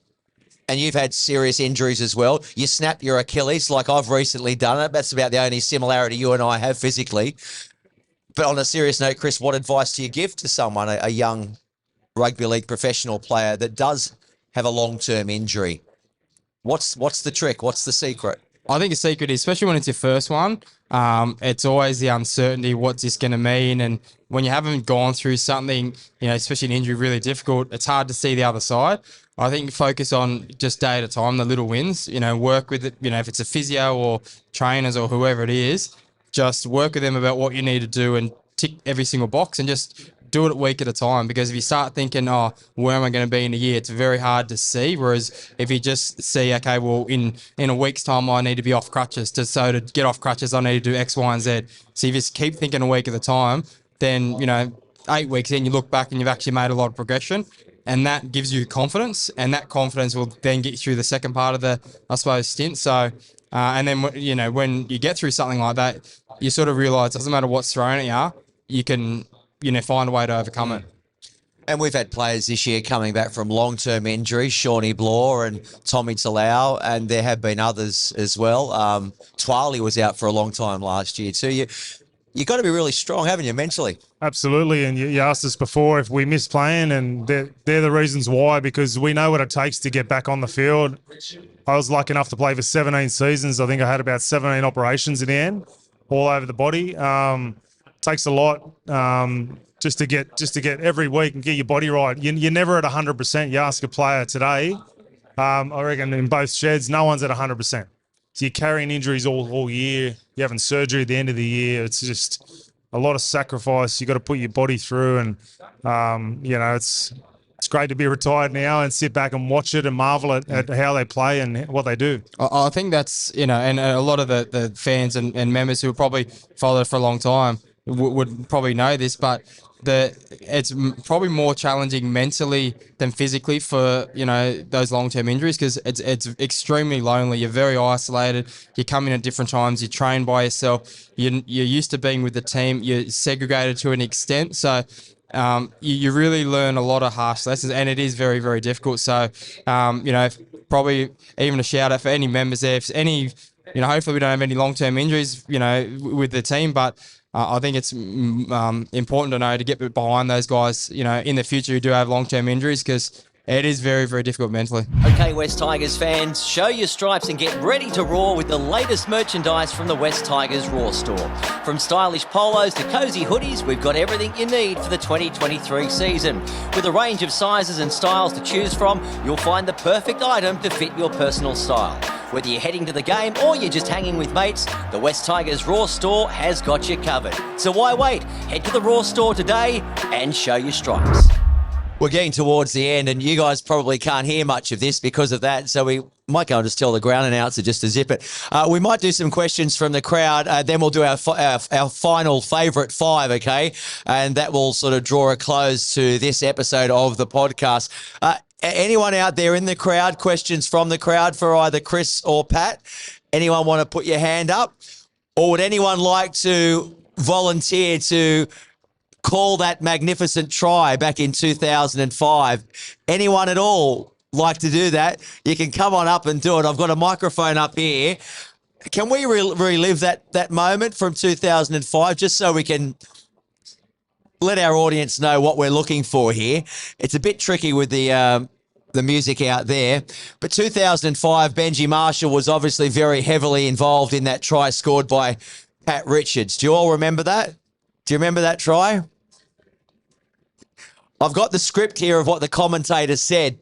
and you've had serious injuries as well, you snapped your Achilles like I've recently done it. That's about the only similarity you and I have physically. But on a serious note, Chris, what advice do you give to someone, a young rugby league professional player that does have a long-term injury? What's the trick? What's the secret? I think the secret is, especially when it's your first one, it's always the uncertainty, what's this going to mean? And when you haven't gone through something, especially an injury really difficult, it's hard to see the other side. I think focus on just day at a time, the little wins, work with it, if it's a physio or trainers or whoever it is, just work with them about what you need to do and tick every single box and just do it a week at a time. Because if you start thinking, oh, where am I going to be in a year, it's very hard to see. Whereas if you just see, okay, well, in a week's time, I need to be off crutches. So to get off crutches, I need to do X, Y, and Z. So if you just keep thinking a week at a time, then, 8 weeks in, you look back and you've actually made a lot of progression. And that gives you confidence. And that confidence will then get you through the second part of the, I suppose, stint. So, and then, when you get through something like that, you sort of realise it doesn't matter what's thrown at you, you can find a way to overcome it. And we've had players this year coming back from long-term injuries, Shawnee Bloor and Tommy Talau, and there have been others as well. Twali was out for a long time last year too. You got to be really strong, haven't you, mentally? Absolutely. And you asked us before if we miss playing, and they're the reasons why, because we know what it takes to get back on the field. I was lucky enough to play for 17 seasons. I think I had about 17 operations in the end, all over the body. Takes a lot just to get every week and get your body right. You're never at 100%. You ask a player today, I reckon in both sheds, no one's at 100%. So you're carrying injuries all year. You're having surgery at the end of the year. It's just a lot of sacrifice you got to put your body through. And, it's great to be retired now and sit back and watch it and marvel at how they play and what they do. I think that's, and a lot of the fans and members who probably followed for a long time would probably know this, but it's probably more challenging mentally than physically for those long-term injuries, because it's extremely lonely. You're very isolated. You come in at different times. You train by yourself. You're used to being with the team. You're segregated to an extent, so you really learn a lot of harsh lessons, and it is very, very difficult. So probably even a shout out for any members there. If any, hopefully we don't have any long-term injuries, with the team, but I think it's important to know to get behind those guys, in the future who do have long-term injuries, because It is very, very difficult mentally. Okay, West Tigers fans, show your stripes and get ready to roar with the latest merchandise from the West Tigers Raw store. From stylish polos to cosy hoodies, we've got everything you need for the 2023 season. With a range of sizes and styles to choose from, you'll find the perfect item to fit your personal style. Whether you're heading to the game or you're just hanging with mates, the West Tigers Raw store has got you covered. So why wait? Head to the Raw store today and show your stripes. We're getting towards the end, and you guys probably can't hear much of this because of that, so we might go and just tell the ground announcer just to zip it. We might do some questions from the crowd, then we'll do our final favourite five, okay? And that will sort of draw a close to this episode of the podcast. Anyone out there in the crowd, questions from the crowd for either Chris or Pat? Anyone want to put your hand up? Or would anyone like to volunteer to call that magnificent try back in 2005? Anyone at all like to do that? You can come on up and do it. I've got a microphone up here. Can we relive that moment from 2005 just so we can let our audience know what we're looking for here? It's a bit tricky with the music out there. But 2005, Benji Marshall was obviously very heavily involved in that try scored by Pat Richards. Do you all remember that? Do you remember that try? I've got the script here of what the commentator said,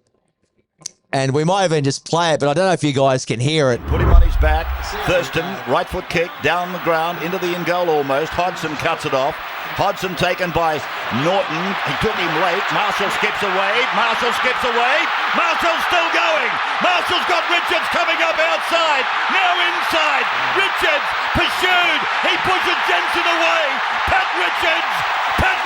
and we might even just play it, but I don't know if you guys can hear it. Put him on his back. Thurston, right foot kick, down the ground, into the in goal almost. Hodgson cuts it off. Hodgson taken by Norton. He took him late. Marshall skips away. Marshall skips away. Marshall's still going. Marshall's got Richards coming up outside. Now inside. Richards pursued. He pushes Jensen away. Pat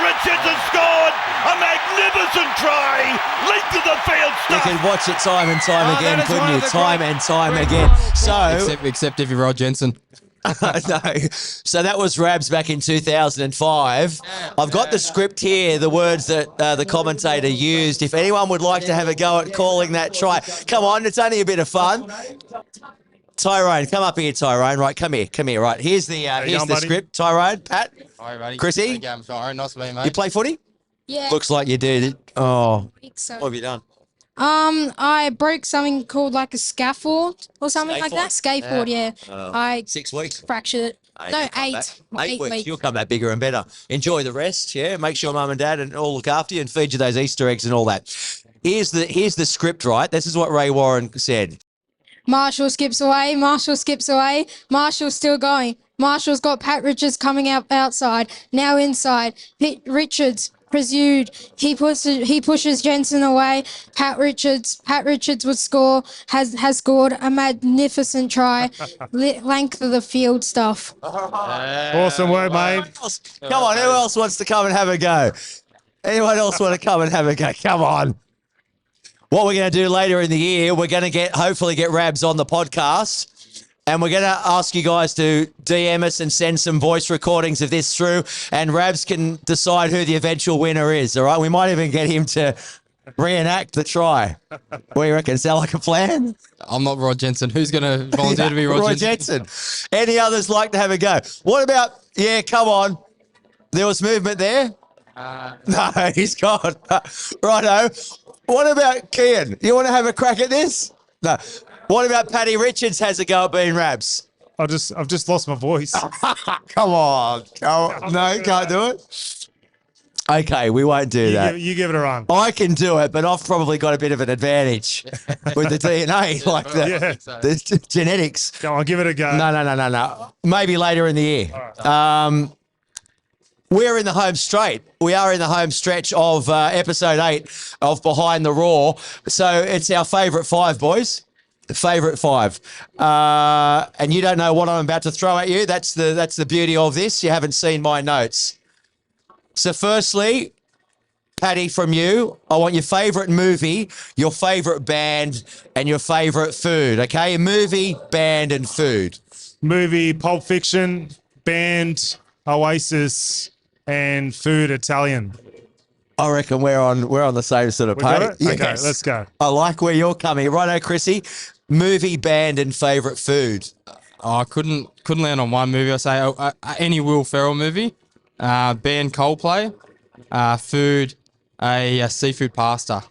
Richards has scored a magnificent try. Length of the field You stuff. can watch it time and time again, couldn't you? Time and time again. So, Except if you're Rod Jensen. no. So that was Rabs back in 2005. I've got the script here, the words that the commentator used. If anyone would like to have a go at calling that try, come on, it's only a bit of fun. Tyrone, come up here, Tyrone. Right, come here. Right, here's the script. Tyrone, Pat, All right, buddy. Chrissy? Sorry, nice to meet you, mate. you play footy? Yeah. Looks like you do. Oh, I think so. what have you done? I broke something called like a scaffold or something like that. Scaffold, yeah. I 6 weeks. fractured it. No, you'll come 8. back. 8 weeks. You'll come back bigger and better. Enjoy the rest, yeah. Make sure mum and dad and all look after you and feed you those Easter eggs and all that. Here's the script, right? This is what Ray Warren said. Marshall skips away. Marshall's still going. Marshall's got Pat Richards coming out outside. Now inside. Richards pursued. He pushes Jensen away. Pat Richards would score. Has scored a magnificent try. Length of the field stuff. Awesome work, mate. Come on, who else wants to come and have a go? Anyone else want to come and have a go? Come on. What we're going to do later in the year, we're going to hopefully get Rabs on the podcast, and we're going to ask you guys to DM us and send some voice recordings of this through, and Rabs can decide who the eventual winner is, all right? We might even get him to reenact the try. What do you reckon? Sound like a plan? I'm not Rod Jensen. Who's going to volunteer to be Rod Roy Jensen? Jensen. Any others like to have a go? What about, come on. There was movement there? No, he's gone. Righto. What about Kian? You want to have a crack at this? No. What about Paddy Richards has a go at being Rabs? I've just lost my voice. Come on. No, you can't do it. Okay, we won't do that. You give it a run. I can do it, but I've probably got a bit of an advantage with the DNA, like the genetics. Come on, give it a go. No. Maybe later in the year. We're in the home straight. We are in the home stretch of episode 8 of Behind the Roar. So it's our favourite 5, boys. Favourite 5. And you don't know what I'm about to throw at you. That's the beauty of this. You haven't seen my notes. So firstly, Paddy, from you, I want your favourite movie, your favourite band, and your favourite food, okay? Movie, band, and food. Movie, Pulp Fiction, band, Oasis, and food, Italian. I reckon we're on the same sort of We got page. it? Okay, let's go. I like where you're coming. Righto, Chrissy. Movie, band, and favourite food. Oh, I couldn't land on one movie. I say any Will Ferrell movie. Band Coldplay. Food, a seafood pasta.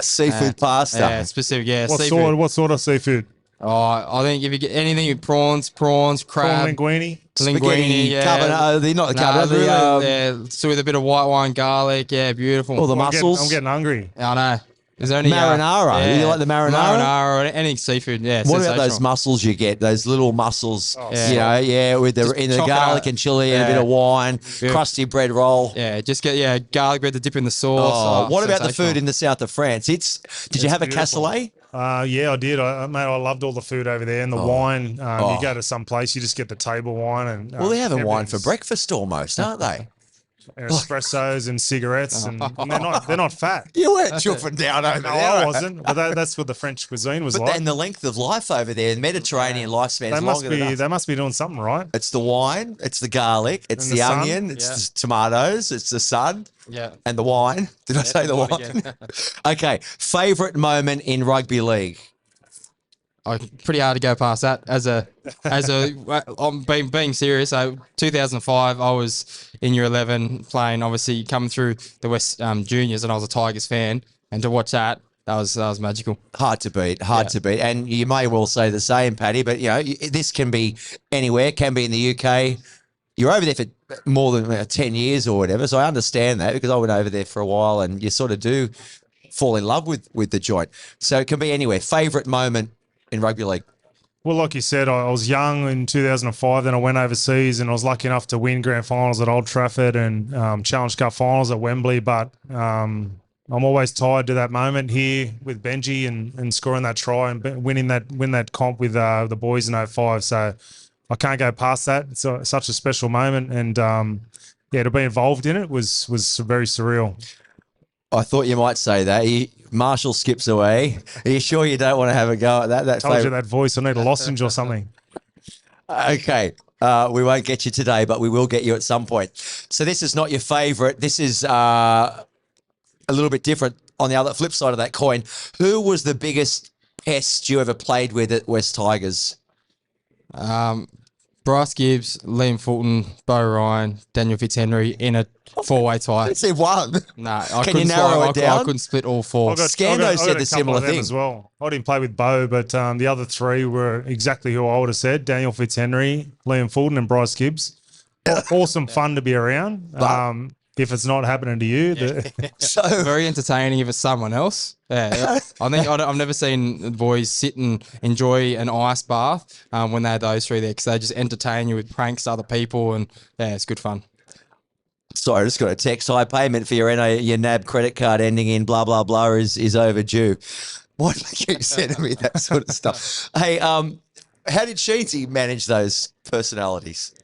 Seafood pasta. Yeah, specific. Yeah, What seafood. sort of seafood? Oh, I think if you get anything with prawns, Prawn crab, linguine. linguine, yeah. Carbonara, not the carbonara, So with a bit of white wine, garlic, yeah, beautiful. or the I'm mussels. getting hungry. I know. There's only Marinara. You like the marinara? Marinara or anything seafood. Yeah. What about those sensational. mussels you get? Those little mussels, yeah. with the Just in the chop it garlic up. and chili and a bit Yeah. of wine, crusty bread roll. Yeah, just get garlic bread to dip in the sauce. Oh, what about the sensational. food in the south of France? Did you have a beautiful. cassoulet? Yeah, I did. Mate, I loved all the food over there and the wine. You go to some place, you just get the table wine and Well, they're having wine for everything's- breakfast almost, aren't they? and espressos and cigarettes, and they're not fat. You weren't chuffing down over No, there. I wasn't. But that's what the French cuisine was But like. then the length of life over there, the Mediterranean lifespan They is must longer than us. be doing something right. It's the wine, it's the garlic, it's And the the sun. onion, it's the tomatoes, it's the sun, Yeah. and the wine. Did I say the do it wine? again. Okay, favorite moment in rugby league. Pretty hard to go past that. I'm being serious. So 2005, I was in year 11 playing. Obviously, coming through the West Juniors, and I was a Tigers fan. And to watch that was magical. Hard to beat, to beat. And you may well say the same, Paddy, but this can be anywhere, can be in the UK. You're over there for more than 10 years or whatever, so I understand that because I went over there for a while and you sort of do fall in love with the joint. So it can be anywhere. Favorite moment in rugby league? Well, like you said, I was young in 2005. Then I went overseas and I was lucky enough to win grand finals at Old Trafford and Challenge Cup finals at Wembley. But I'm always tied to that moment here with Benji and scoring that try and win that comp with the boys in 05. So I can't go past that. It's such a special moment, and to be involved in it was very surreal. I thought you might say that. Marshall skips away. Are you sure you don't want to have a go at that? Told you that voice. I need a lozenge or something. Okay. We won't get you today, but we will get you at some point. So this is not your favourite. This is a little bit different on the other flip side of that coin. Who was the biggest pest you ever played with at West Tigers? Bryce Gibbs, Liam Fulton, Bo Ryan, Daniel Fitzhenry in a four-way tie. Let's say one. No, Can you narrow it down? I couldn't split all four. Scando said a the similar couple of them thing. as well. I didn't play with Bo, but the other three were exactly who I would have said: Daniel Fitzhenry, Liam Fulton, and Bryce Gibbs. Awesome fun to be around. If it's not happening to you, So Very entertaining if it's someone else. Yeah, I think I've never seen the boys sit and enjoy an ice bath when they had those three there because they just entertain you with pranks to other people, and yeah, it's good fun. sorry, I just got a text. High payment for your NAB credit card ending in blah blah blah is overdue. Why do you keep sending me that sort of stuff? Hey, how did Sheensy manage those personalities?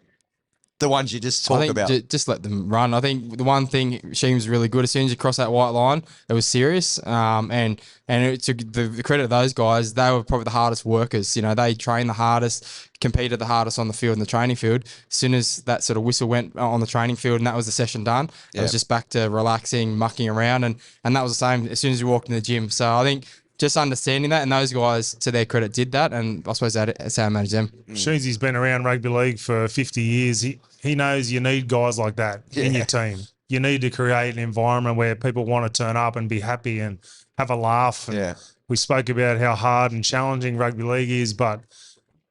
The ones you just I talk think about. just let them run. I think the one thing Sheen was really good. As soon as you cross that white line, it was serious. And it took the credit of those guys. They were probably the hardest workers. You know, they trained the hardest, competed the hardest on the field in the training field. As soon as that sort of whistle went on the training field and that was the session done, it was just back to relaxing, mucking around, and that was the same as soon as you walked in the gym. So I think just understanding that, and those guys, to their credit, did that, and I suppose that's how I managed them. Sheensy's been around rugby league for 50 years. He knows you need guys like that in your team. You need to create an environment where people want to turn up and be happy and have a laugh. And we spoke about how hard and challenging rugby league is, but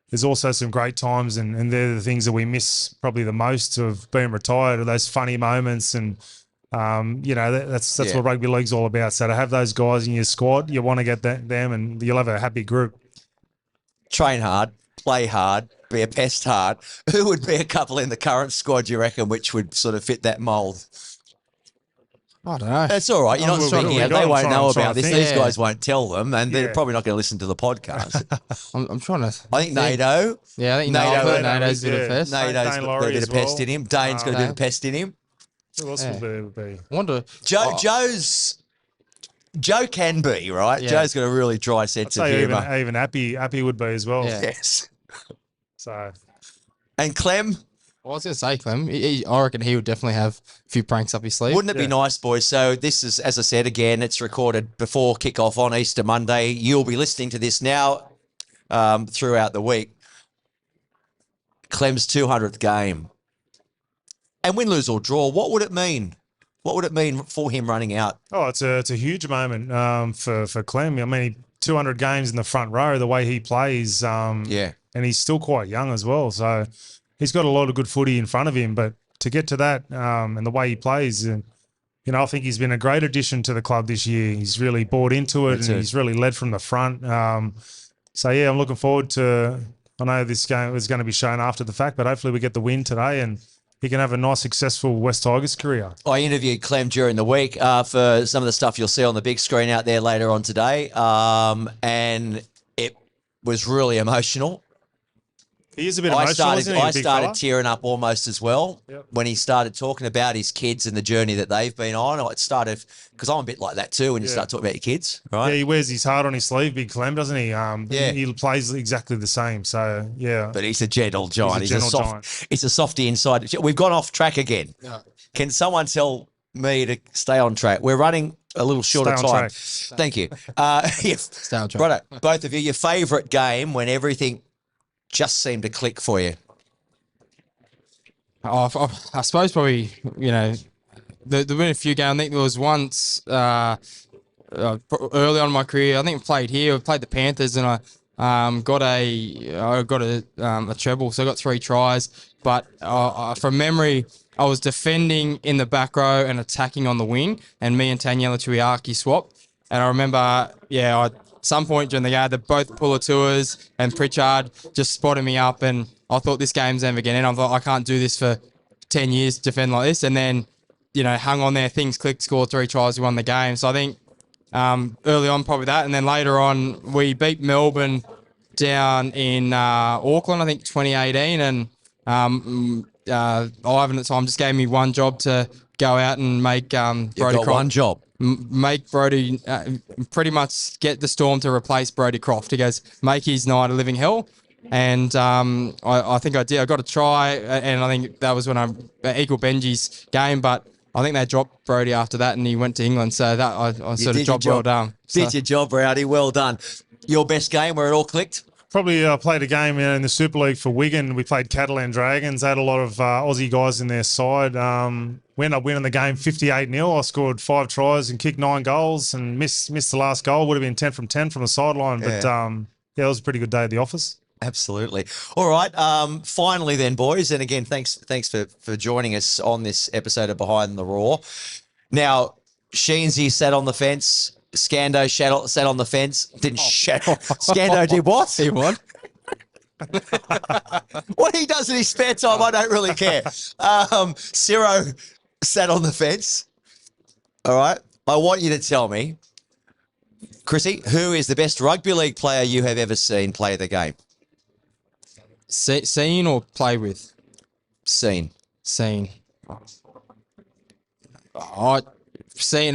there's also some great times, and they're the things that we miss probably the most of being retired, are those funny moments. And that's what rugby league's all about. So to have those guys in your squad, you want to get them, and you'll have a happy group. Train hard, play hard, be a pest hard. Who would be a couple in the current squad, you reckon, which would sort of fit that mould? I don't know. That's all right. You're not Well, speaking we out. got They them won't trying- know trying about to this. think. These guys won't tell them, and they're Yeah. probably not going to listen to the podcast. I'm trying to. I think NATO. Yeah, I think NATO- NATO's a bit of yeah. pest. Dane NATO's got a Laurie bit as of pest well. in him. Dane's got a bit Dane. of pest in him. Who else would be? I wonder. Joe can be, right? Yeah. Joe's got a really dry sense of Say humour. even Appy would be as well. Yeah. Yes. So And Clem, Well, I was going to say, Clem, I reckon he would definitely have a few pranks up his sleeve. wouldn't it be nice, boys? So this is, as I said, again, it's recorded before kickoff on Easter Monday. You'll be listening to this now throughout the week. Clem's 200th game. And win, lose or draw, what would it mean What would it mean for him running out? Oh, it's a huge moment for Clem. I mean, 200 games in the front row, the way he plays. Yeah. And he's still quite young as well. So he's got a lot of good footy in front of him. But to get to that and the way he plays, and I think he's been a great addition to the club this year. He's really bought into it, and he's really led from the front. So, yeah, I'm looking forward to – I know this game is going to be shown after the fact, but hopefully we get the win today and he can have a nice, successful West Tigers career. I interviewed Clem during the week for some of the stuff you'll see on the big screen out there later on today, and it was really emotional. He is a bit emotional, isn't he? I started tearing up almost as well when he started talking about his kids and the journey that they've been on. It started because I'm a bit like that too when you start talking about your kids, right? Yeah, he wears his heart on his sleeve, Big Clem, doesn't he? He plays exactly the same. So, yeah. But he's a gentle giant. He's a giant. He's a softy inside. We've gone off track again. Yeah. Can someone tell me to stay on track? We're running a little short of time. Thank you. Stay on track. Right, both of you, your favourite game when everything just seemed to click for you? I suppose probably, there's been a few games. I think there was once early on in my career, I think I played here. I played the Panthers and I got a treble, so I got 3 tries. But from memory, I was defending in the back row and attacking on the wing, and me and Taniela Tuiaki swapped. And I remember, at some point during the game, both Pullatours and Pritchard just spotted me up, and I thought this game's never getting in. I thought I can't do this for 10 years to defend like this. And then, hung on there, things clicked, scored 3 tries, we won the game. So I think early on probably that. And then later on, we beat Melbourne down in Auckland, I think 2018. And Ivan at the time just gave me one job to go out and make Brodie Croft. One job. Make Brodie pretty much get the Storm to replace Brodie Croft. He goes, make his night a living hell. And I think I did. I got a try, and I think that was when I equaled Benji's game, but I think they dropped Brodie after that, and he went to England. So that I sort of job well done. Did your job, Rowdy. Well done. Your best game where it all clicked? Probably played a game in the Super League for Wigan. We played Catalan Dragons. They had a lot of Aussie guys in their side. We ended up winning the game 58-0. I scored 5 tries and kicked 9 goals and missed the last goal. Would have been 10 from 10 from the sideline. But, it was a pretty good day at the office. Absolutely. All right. Finally then, boys, and again, thanks for joining us on this episode of Behind the Roar. Now, Sheensy sat on the fence. Scando sat on the fence. Scando did what? He won. What he does in his spare time, I don't really care. Ciro sat on the fence. All right. I want you to tell me, Chrissy, who is the best rugby league player you have ever seen play the game? Seen or play with? Seen. Seen,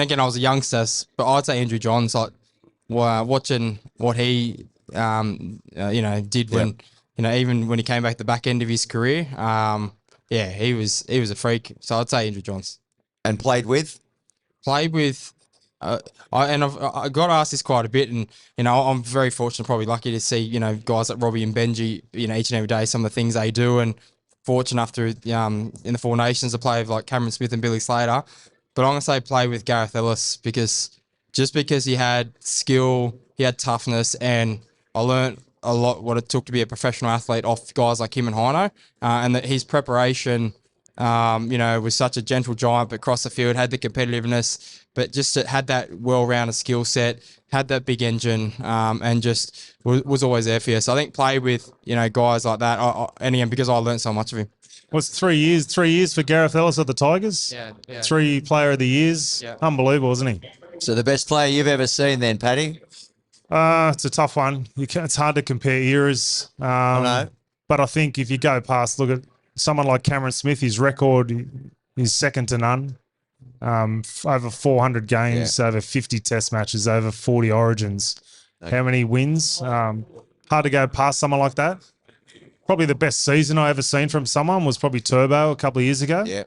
again, I was a youngster, but I'd say Andrew Johns, like, watching what he, did when, even when he came back the back end of his career, he was a freak. So I'd say Andrew Johns. And played with? I got asked this quite a bit, and I'm very fortunate, probably lucky to see guys like Robbie and Benji, each and every day, some of the things they do, and fortunate enough to in the Four Nations to play with like Cameron Smith and Billy Slater. But I'm gonna say play with Gareth Ellis because he had skill, he had toughness, and I learnt a lot what it took to be a professional athlete off guys like him and Hino, and that his preparation. Was such a gentle giant, but across the field had the competitiveness, but just had that well-rounded skill set, had that big engine, and just was always there for you. So I think play with guys like that, and again because I learned so much of him. Was 3 years? 3 years for Gareth Ellis at the Tigers. Yeah. 3 Player of the Years. Yeah. Unbelievable, isn't he? So the best player you've ever seen, then, Paddy? It's a tough one. It's hard to compare eras. I know. But I think if you go past, look at someone like Cameron Smith, his record is second to none. Over 400 games, over 50 test matches, over 40 origins. Okay. How many wins? Hard to go past someone like that. Probably the best season I ever seen from someone was probably Turbo a couple of years ago. Yeah.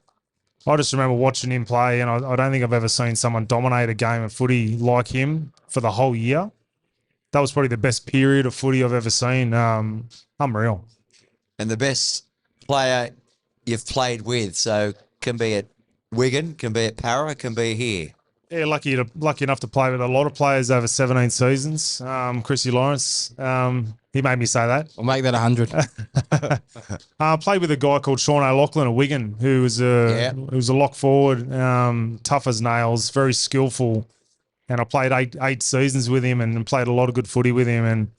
I just remember watching him play, and I don't think I've ever seen someone dominate a game of footy like him for the whole year. That was probably the best period of footy I've ever seen. Unreal. And the best player you've played with, so can be at Wigan, can be at Para, can be here. Yeah, lucky enough to play with a lot of players over 17 seasons. Chrissy Lawrence, he made me say that. We'll make that 100. Played with a guy called Sean O'Loughlin at Wigan, who was a lock forward, tough as nails, very skillful. And I played eight seasons with him and played a lot of good footy with him. And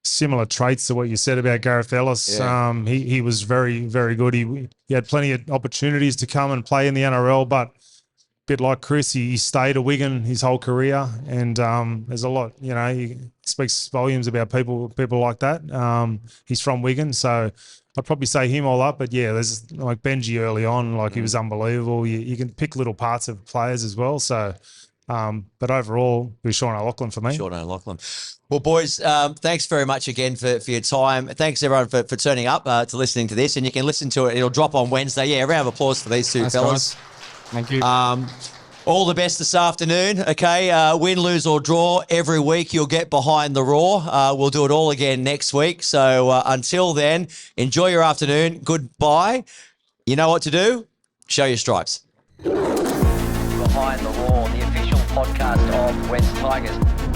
similar traits to what you said about Gareth Ellis. Yeah. He was very, very good. He had plenty of opportunities to come and play in the NRL, but bit like Chris, he stayed at Wigan his whole career, and there's a lot, he speaks volumes about people like that. He's from Wigan, so I'd probably say him all up. But yeah, there's like Benji early on, he was unbelievable. You can pick little parts of players as well. So, but overall, it was Sean O'Loughlin for me. Sean O'Loughlin. Well, boys, thanks very much again for your time. Thanks, everyone, for turning up to listening to this. And you can listen to it. It'll drop on Wednesday. Yeah, a round of applause for these two fellas. Guys. Thank you. All the best this afternoon. Okay, win, lose or draw, every week you'll get behind the roar. We'll do it all again next week. So until then, enjoy your afternoon. Goodbye. You know what to do? Show your stripes. Behind the Roar, the official podcast of West Tigers.